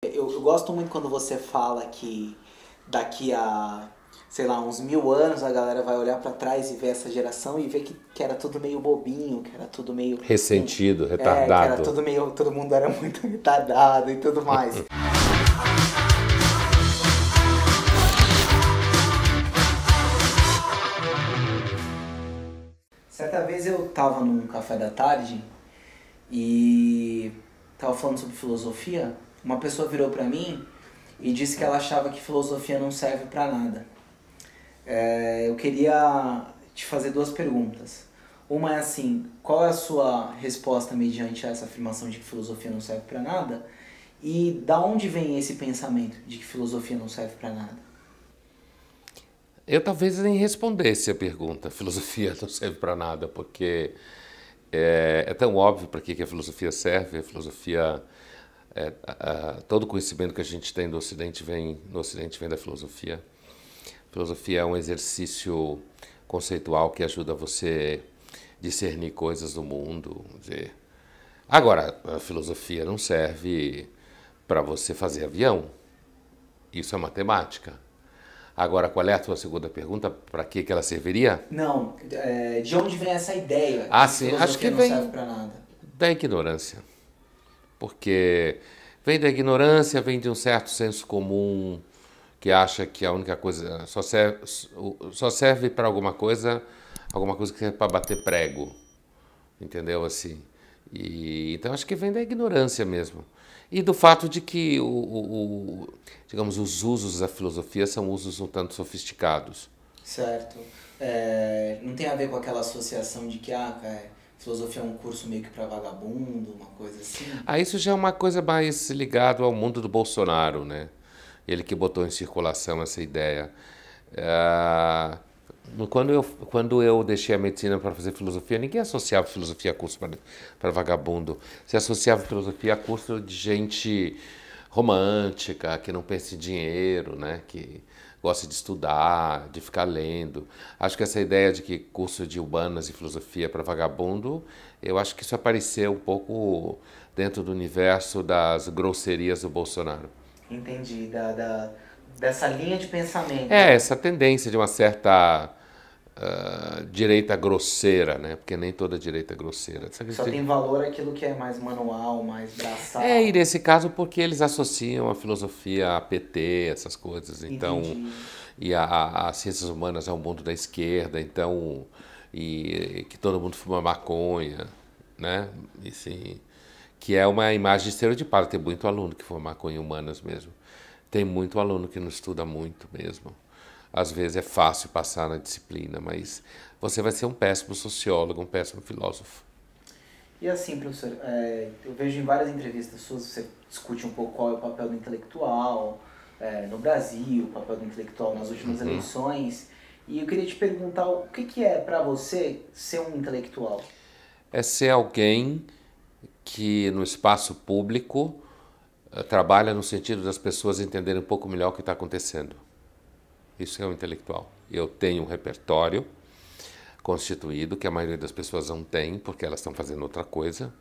Eu gosto muito quando você fala que daqui a, sei lá, uns 1000 anos a galera vai olhar pra trás e ver essa geração e ver que era tudo meio bobinho, que era tudo meio. Ressentido, Que era retardado. tudo meio. Todo mundo era muito retardado e tudo mais. Certa vez eu tava num café da tarde e tava falando sobre filosofia. Uma pessoa virou pra mim e disse que ela achava que filosofia não serve pra nada. Eu queria te fazer duas perguntas. Uma é assim, qual é a sua resposta mediante essa afirmação de que filosofia não serve pra nada? E da onde vem esse pensamento de que filosofia não serve pra nada? Eu talvez nem respondesse a pergunta. Filosofia não serve para nada, porque é tão óbvio para que a filosofia serve. A filosofia, todo o conhecimento que a gente tem no Ocidente vem da filosofia. A filosofia é um exercício conceitual que ajuda você discernir coisas do mundo. Dizer. Agora, a filosofia não serve para você fazer avião. Isso é matemática. Agora, qual é a tua segunda pergunta? Para que ela serviria? Não, de onde vem essa ideia Ah, de que sim, acho filosofia que não serve vem pra nada? da ignorância. Porque vem da ignorância, vem de um certo senso comum que acha que a única coisa só serve para alguma coisa que serve para bater prego, entendeu? Assim. Então acho que vem da ignorância mesmo. E do fato de que digamos, os usos da filosofia são usos um tanto sofisticados. Certo. Não tem a ver com aquela associação de que filosofia é um curso meio que pra vagabundo, uma coisa assim? Ah, isso já é uma coisa mais ligada ao mundo do Bolsonaro, né? Ele que botou em circulação essa ideia. Ah, quando eu deixei a medicina para fazer filosofia, ninguém associava filosofia a curso para vagabundo. Se associava filosofia a curso de gente romântica, que não pensa em dinheiro, né? Que gosta de estudar, de ficar lendo. Acho que essa ideia de que curso de humanas e filosofia para vagabundo, eu acho que isso apareceu um pouco dentro do universo das grosserias do Bolsonaro. Entendi, dessa linha de pensamento, É, né? essa tendência de uma certa direita grosseira, né? Porque nem toda direita é grosseira. Só tem valor aquilo que é mais manual, mais E braçal. nesse caso porque eles associam a filosofia a PT, essas coisas, então, Entendi. e as ciências humanas é o mundo da esquerda, então, e que todo mundo fuma maconha, né? E, sim, que é uma imagem estereotipada. Tem muito aluno que fuma maconha em humanas mesmo. Tem muito aluno que não estuda muito mesmo. Às vezes é fácil passar na disciplina, mas você vai ser um péssimo sociólogo, um péssimo filósofo. E assim, professor, eu vejo em várias entrevistas suas, você discute um pouco qual é o papel do intelectual no Brasil, o papel do intelectual nas últimas eleições. E eu queria te perguntar o que é pra você ser um intelectual? É ser alguém que no espaço público trabalha no sentido das pessoas entenderem um pouco melhor o que está acontecendo. Isso é um intelectual. Eu tenho um repertório constituído que a maioria das pessoas não tem porque elas estão fazendo outra coisa,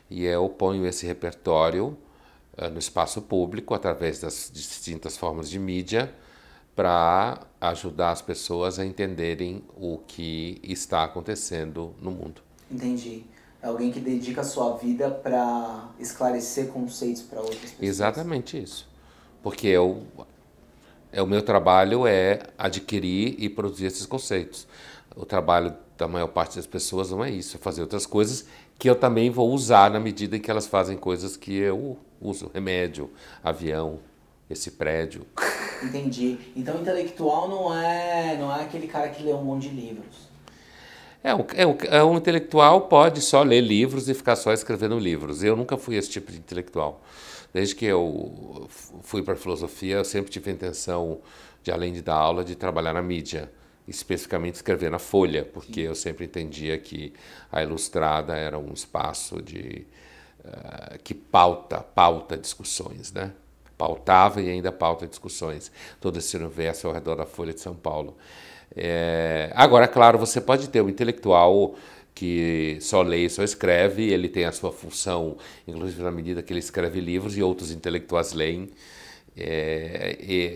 e eu ponho esse repertório no espaço público através das distintas formas de mídia para ajudar as pessoas a entenderem o que está acontecendo no mundo. Entendi. É alguém que dedica a sua vida pra esclarecer conceitos pra outras pessoas. Exatamente isso. Porque o meu trabalho é adquirir e produzir esses conceitos. O trabalho da maior parte das pessoas não é isso, é fazer outras coisas que eu também vou usar na medida em que elas fazem coisas que eu uso. Remédio, avião, esse prédio. Entendi. Então intelectual não é aquele cara que lê um monte de livros. Um intelectual pode só ler livros e ficar só escrevendo livros. Eu nunca fui esse tipo de intelectual. Desde que eu fui para a filosofia, eu sempre tive a intenção de, além de dar aula, de trabalhar na mídia, especificamente escrever na Folha, porque eu sempre entendia que a Ilustrada era um espaço que pauta discussões, né? Pautava e ainda pauta discussões. Todo esse universo ao redor da Folha de São Paulo. Agora, claro, você pode ter um intelectual que só lê e só escreve, ele tem a sua função, inclusive na medida que ele escreve livros e outros intelectuais leem.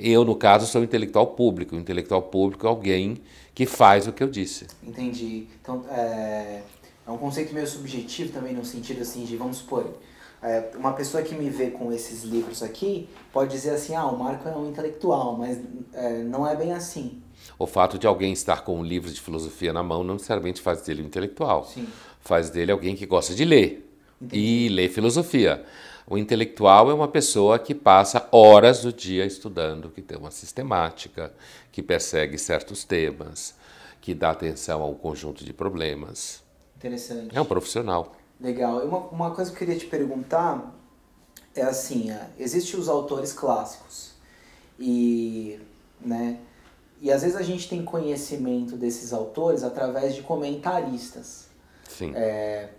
Eu, no caso, sou intelectual público. O intelectual público é alguém que faz o que eu disse. Entendi. Então, é um conceito meio subjetivo também, no sentido assim de, vamos supor, uma pessoa que me vê com esses livros aqui pode dizer assim, o Marco é um intelectual, mas não é bem assim. O fato de alguém estar com um livro de filosofia na mão não necessariamente faz dele um intelectual. Sim. Faz dele alguém que gosta de ler. Entendi. E ler filosofia. O intelectual é uma pessoa que passa horas do dia estudando, que tem uma sistemática, que persegue certos temas, que dá atenção a um conjunto de problemas. Interessante. É um profissional. Legal. Uma coisa que eu queria te perguntar é assim, existem os autores clássicos e, né, e às vezes a gente tem conhecimento desses autores através de comentaristas. Sim.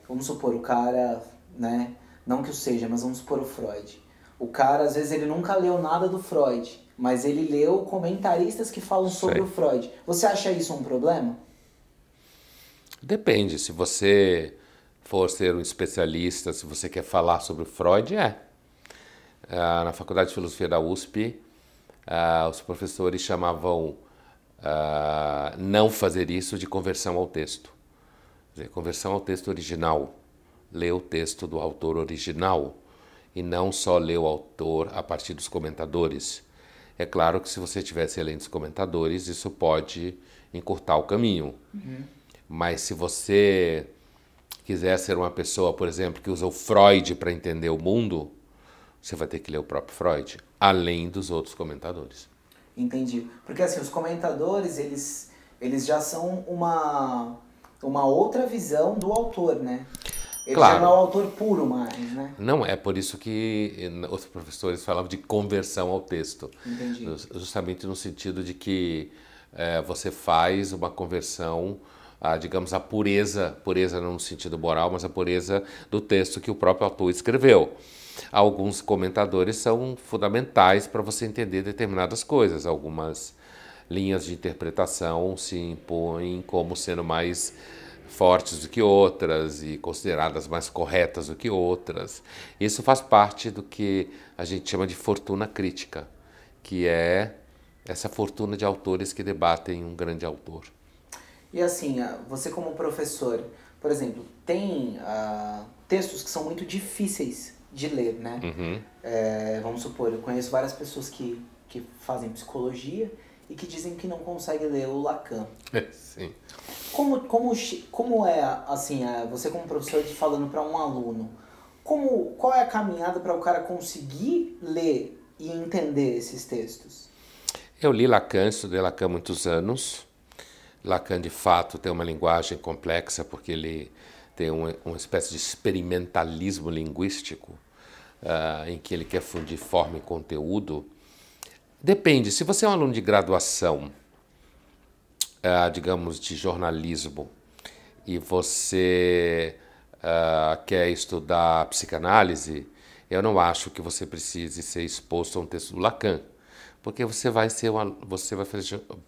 Vamos supor, o cara, né, não que o seja, mas vamos supor o Freud. O cara, às vezes, ele nunca leu nada do Freud, mas ele leu comentaristas que falam sobre o Freud. Você acha isso um problema? Depende. Se você for ser um especialista, se você quer falar sobre o Freud, na Faculdade de Filosofia da USP, os professores chamavam não fazer isso de conversão ao texto. Quer dizer, conversão ao texto original. Ler o texto do autor original e não só ler o autor a partir dos comentadores. É claro que se você estiver lendo os comentadores, isso pode encurtar o caminho. Uhum. Mas se você quiser ser uma pessoa, por exemplo, que usa o Freud para entender o mundo, você vai ter que ler o próprio Freud, além dos outros comentadores. Entendi. Porque assim, os comentadores, eles já são uma outra visão do autor, né? Ele já não é o autor puro mais, né? Não, é por isso que os professores falavam de conversão ao texto. Entendi. Justamente no sentido de que você faz uma conversão, digamos, a pureza não no sentido moral, mas a pureza do texto que o próprio autor escreveu. Alguns comentadores são fundamentais para você entender determinadas coisas. Algumas linhas de interpretação se impõem como sendo mais fortes do que outras e consideradas mais corretas do que outras. Isso faz parte do que a gente chama de fortuna crítica, que é essa fortuna de autores que debatem um grande autor. E assim, você como professor, por exemplo, tem textos que são muito difíceis de ler, né? Uhum. Vamos supor, eu conheço várias pessoas que fazem psicologia e que dizem que não conseguem ler o Lacan. Sim. Como é, assim, você como professor falando para um aluno, qual é a caminhada para o cara conseguir ler e entender esses textos? Eu li Lacan, estudei Lacan há muitos anos. Lacan, de fato, tem uma linguagem complexa porque ele tem uma espécie de experimentalismo linguístico em que ele quer fundir forma e conteúdo. Depende, se você é um aluno de graduação, digamos, de jornalismo, e você quer estudar psicanálise, eu não acho que você precise ser exposto a um texto do Lacan, porque você vai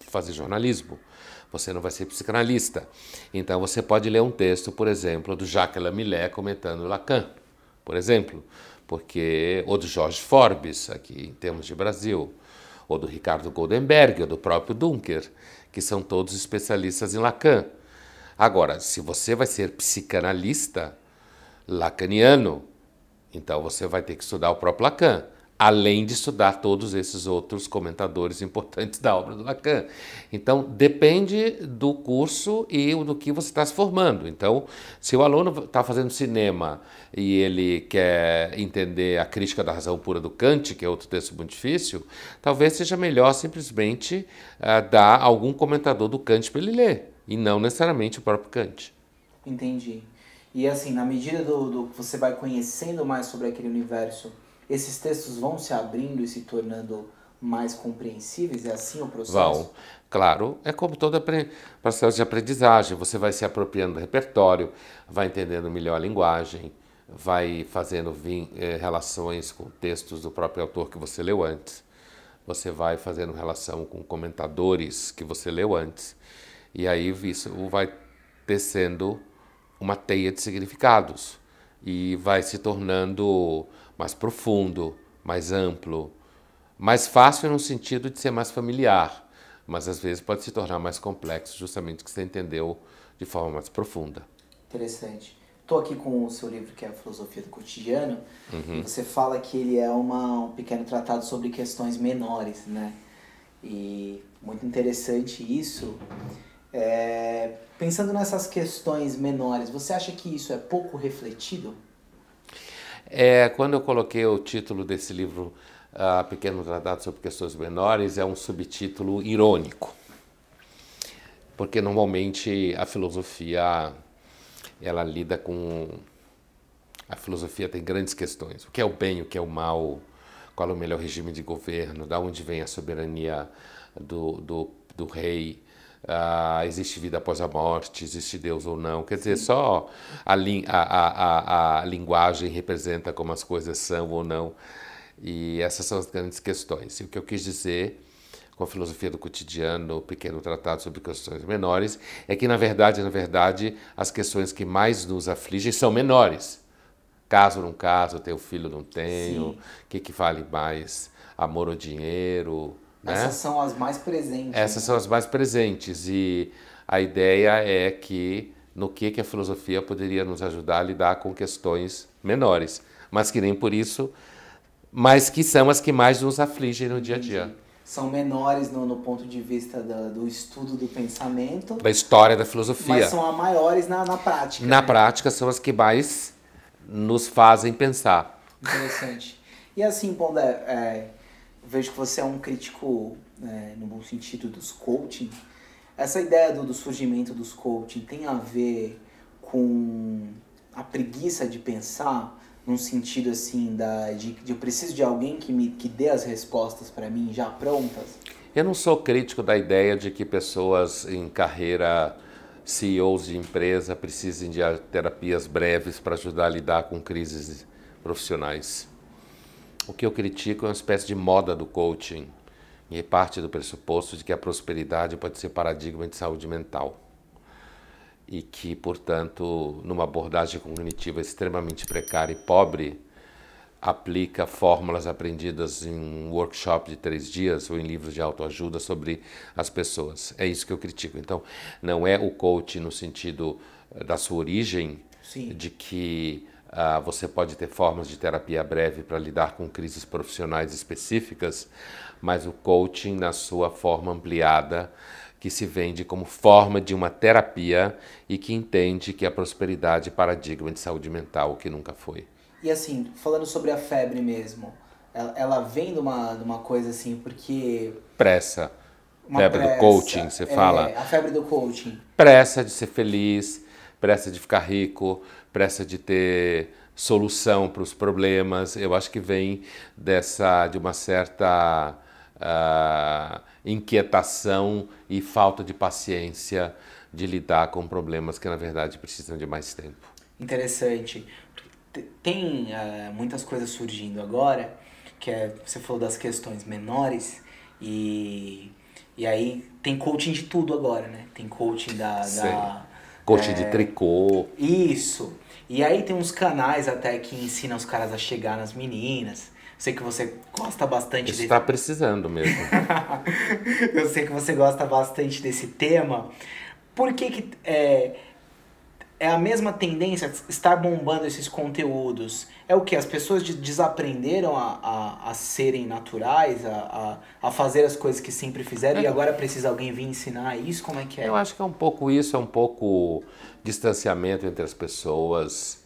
fazer jornalismo, você não vai ser psicanalista. Então você pode ler um texto, por exemplo, do Jacques Lamillet comentando Lacan, por exemplo, ou do Jorge Forbes, aqui em termos de Brasil, ou do Ricardo Goldenberg, ou do próprio Dunker, que são todos especialistas em Lacan. Agora, se você vai ser psicanalista lacaniano, então você vai ter que estudar o próprio Lacan, além de estudar todos esses outros comentadores importantes da obra do Lacan. Então, depende do curso e do que você está se formando. Então, se o aluno está fazendo cinema e ele quer entender a crítica da razão pura do Kant, que é outro texto muito difícil, talvez seja melhor simplesmente dar algum comentador do Kant para ele ler, e não necessariamente o próprio Kant. Entendi. E assim, na medida do que você vai conhecendo mais sobre aquele universo, esses textos vão se abrindo e se tornando mais compreensíveis? É assim o processo? Vão. Claro, é como todo processo de aprendizagem. Você vai se apropriando do repertório, vai entendendo melhor a linguagem, vai fazendo relações com textos do próprio autor que você leu antes. Você vai fazendo relação com comentadores que você leu antes. E aí isso vai tecendo uma teia de significados e vai se tornando mais profundo, mais amplo, mais fácil no sentido de ser mais familiar, mas às vezes pode se tornar mais complexo justamente porque você entendeu de forma mais profunda. Interessante. Estou aqui com o seu livro, que é a Filosofia do Cotidiano, e você fala que ele é um pequeno tratado sobre questões menores, né? E muito interessante isso. Pensando nessas questões menores, você acha que isso é pouco refletido? Quando eu coloquei o título desse livro, Pequeno Tratado sobre Questões Menores, é um subtítulo irônico, porque normalmente a filosofia ela lida com... A filosofia tem grandes questões. O que é o bem, o que é o mal, qual é o melhor regime de governo, da onde vem a soberania do rei, existe vida após a morte, existe Deus ou não. Quer dizer, só a linguagem representa como as coisas são ou não. E essas são as grandes questões. E o que eu quis dizer com a filosofia do cotidiano, o pequeno tratado sobre questões menores, é que, na verdade, as questões que mais nos afligem são menores. Caso não caso, tenho filho, não tenho, o que vale mais, amor ou dinheiro, né? Essas são as mais presentes. Essas são as mais presentes e a ideia é que no que a filosofia poderia nos ajudar a lidar com questões menores, mas que nem por isso, mas que são as que mais nos afligem no dia a dia. São menores no ponto de vista do estudo do pensamento. Da história da filosofia. Mas são as maiores na prática. Na prática são as que mais nos fazem pensar. Interessante. E assim, Pondé, vejo que você é um crítico, no bom sentido, dos coaching. Essa ideia do surgimento dos coaching tem a ver com a preguiça de pensar, num sentido assim, de eu preciso de alguém que dê as respostas para mim já prontas? Eu não sou crítico da ideia de que pessoas em carreira, CEOs de empresa, precisem de terapias breves para ajudar a lidar com crises profissionais. O que eu critico é uma espécie de moda do coaching e parte do pressuposto de que a prosperidade pode ser paradigma de saúde mental e que, portanto, numa abordagem cognitiva extremamente precária e pobre, aplica fórmulas aprendidas em um workshop de 3 dias ou em livros de autoajuda sobre as pessoas. É isso que eu critico. Então, não é o coaching no sentido da sua origem, Sim, de que você pode ter formas de terapia breve para lidar com crises profissionais específicas, mas o coaching na sua forma ampliada, que se vende como forma de uma terapia e que entende que a prosperidade é paradigma de saúde mental, o que nunca foi. E assim, falando sobre a febre mesmo, ela vem de uma coisa assim, porque... Pressa. Febre pressa, do coaching, você fala. A febre do coaching. Pressa de ser feliz, pressa de ficar rico, pressa de ter solução para os problemas. Eu acho que vem de uma certa inquietação e falta de paciência de lidar com problemas que, na verdade, precisam de mais tempo. Interessante. Tem muitas coisas surgindo agora, você falou das questões menores, e aí tem coaching de tudo agora, né? Tem coaching coaching de tricô. Isso. E aí tem uns canais até que ensinam os caras a chegar nas meninas. Sei que você gosta bastante Isso está precisando mesmo. Eu sei que você gosta bastante desse tema. Por que é a mesma tendência estar bombando esses conteúdos? É o que? As pessoas desaprenderam a serem naturais, a fazer as coisas que sempre fizeram e agora precisa alguém vir ensinar isso? Como é que é? Eu acho que é um pouco isso, é um pouco distanciamento entre as pessoas,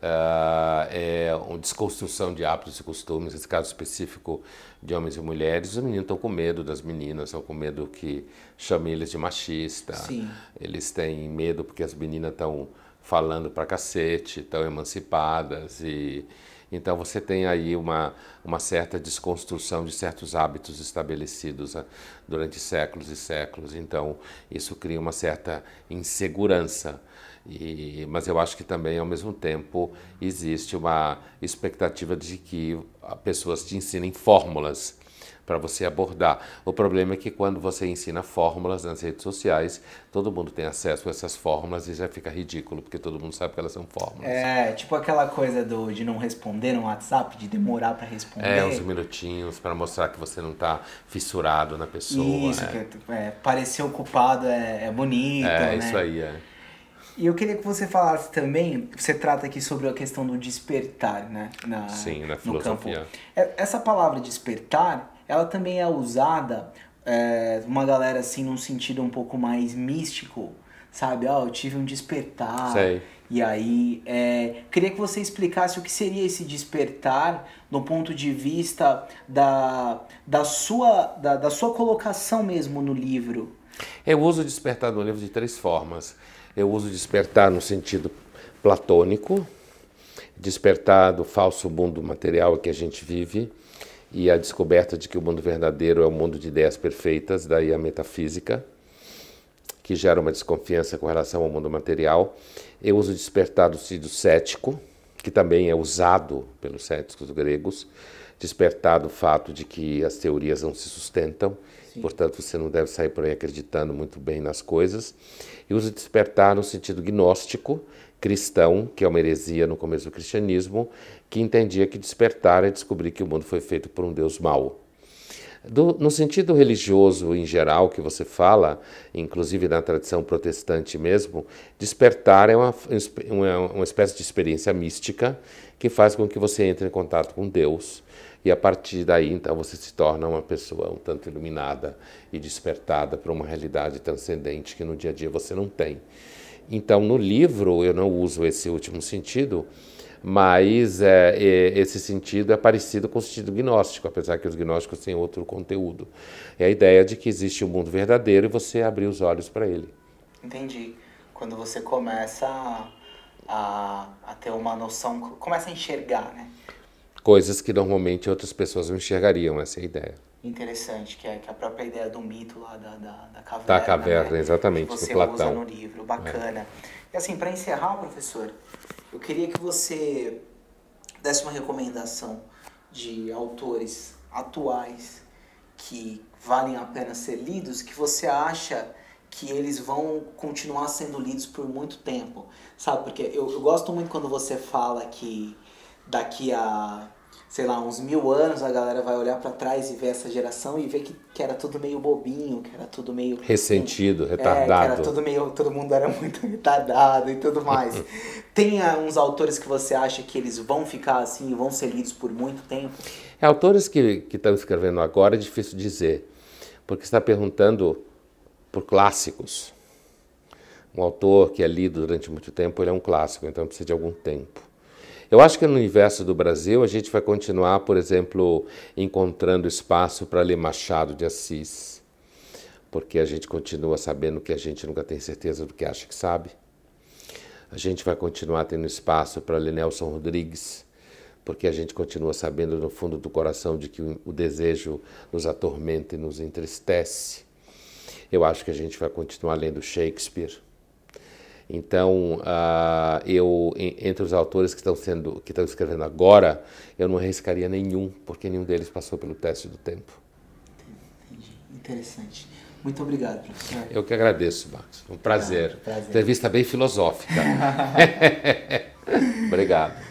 é uma desconstrução de hábitos e costumes, nesse caso específico de homens e mulheres. Os meninos estão com medo das meninas, estão com medo que chamem eles de machista. Sim. Eles têm medo porque as meninas estão falando pra cacete, estão emancipadas e então você tem aí uma certa desconstrução de certos hábitos estabelecidos durante séculos e séculos. Então isso cria uma certa insegurança. Mas eu acho que também, ao mesmo tempo, existe uma expectativa de que pessoas te ensinem fórmulas para você abordar. O problema é que quando você ensina fórmulas nas redes sociais, todo mundo tem acesso a essas fórmulas e já fica ridículo, porque todo mundo sabe que elas são fórmulas. É, tipo aquela coisa de não responder no WhatsApp, de demorar para responder. É, uns minutinhos para mostrar que você não tá fissurado na pessoa. Isso, parecer ocupado é bonito, né? É, isso aí, é. E eu queria que você falasse também, você trata aqui sobre a questão do despertar, né? Sim, na no filosofia. campo. Essa palavra despertar, ela também é usada, uma galera assim, num sentido um pouco mais místico, sabe? Eu tive um despertar. Sei. E aí, queria que você explicasse o que seria esse despertar no ponto de vista da sua colocação mesmo no livro. Eu uso despertar no livro de 3 formas. Eu uso despertar no sentido platônico, despertar do falso mundo material que a gente vive e a descoberta de que o mundo verdadeiro é o mundo de ideias perfeitas, daí a metafísica, que gera uma desconfiança com relação ao mundo material. Eu uso despertar do sentido cético, que também é usado pelos céticos gregos, despertar do fato de que as teorias não se sustentam. Sim. Portanto, você não deve sair por aí acreditando muito bem nas coisas. E uso despertar no sentido gnóstico, cristão, que é uma heresia no começo do cristianismo, que entendia que despertar é descobrir que o mundo foi feito por um Deus mau. No sentido religioso em geral que você fala, inclusive na tradição protestante mesmo, despertar é uma espécie de experiência mística que faz com que você entre em contato com Deus e a partir daí então você se torna uma pessoa um tanto iluminada e despertada para uma realidade transcendente que no dia a dia você não tem. Então no livro eu não uso esse último sentido, mas esse sentido é parecido com o sentido gnóstico, apesar que os gnósticos têm outro conteúdo. É a ideia de que existe um mundo verdadeiro e você abrir os olhos para ele. Entendi. Quando você começa a ter uma noção, começa a enxergar, né? Coisas que normalmente outras pessoas não enxergariam, essa é a ideia. Interessante, que é a própria ideia do mito lá da caverna. Da caverna, né? Exatamente, que você do Platão. usa no livro, bacana. E assim, para encerrar, professor, eu queria que você desse uma recomendação de autores atuais que valem a pena ser lidos, que você acha que eles vão continuar sendo lidos por muito tempo, sabe? Porque eu gosto muito quando você fala que daqui a, sei lá, uns 1000 anos a galera vai olhar pra trás e ver essa geração e ver que era tudo meio bobinho, que era tudo meio... Ressentido, retardado. Que era tudo meio... Todo mundo era muito retardado e tudo mais. Tem uns autores que você acha que eles vão ficar assim e vão ser lidos por muito tempo? Autores que estão escrevendo agora é difícil dizer, porque você está perguntando por clássicos. Um autor que é lido durante muito tempo, ele é um clássico, então precisa de algum tempo. Eu acho que no universo do Brasil a gente vai continuar, por exemplo, encontrando espaço para ler Machado de Assis, porque a gente continua sabendo que a gente nunca tem certeza do que acha que sabe. A gente vai continuar tendo espaço para ler Nelson Rodrigues, porque a gente continua sabendo no fundo do coração de que o desejo nos atormenta e nos entristece. Eu acho que a gente vai continuar lendo Shakespeare. Então, entre os autores que estão escrevendo agora, eu não arriscaria nenhum, porque nenhum deles passou pelo teste do tempo. Entendi. Interessante. Muito obrigado, professor. Eu que agradeço, Marcos. Um prazer. Prazer. Entrevista bem filosófica. Obrigado.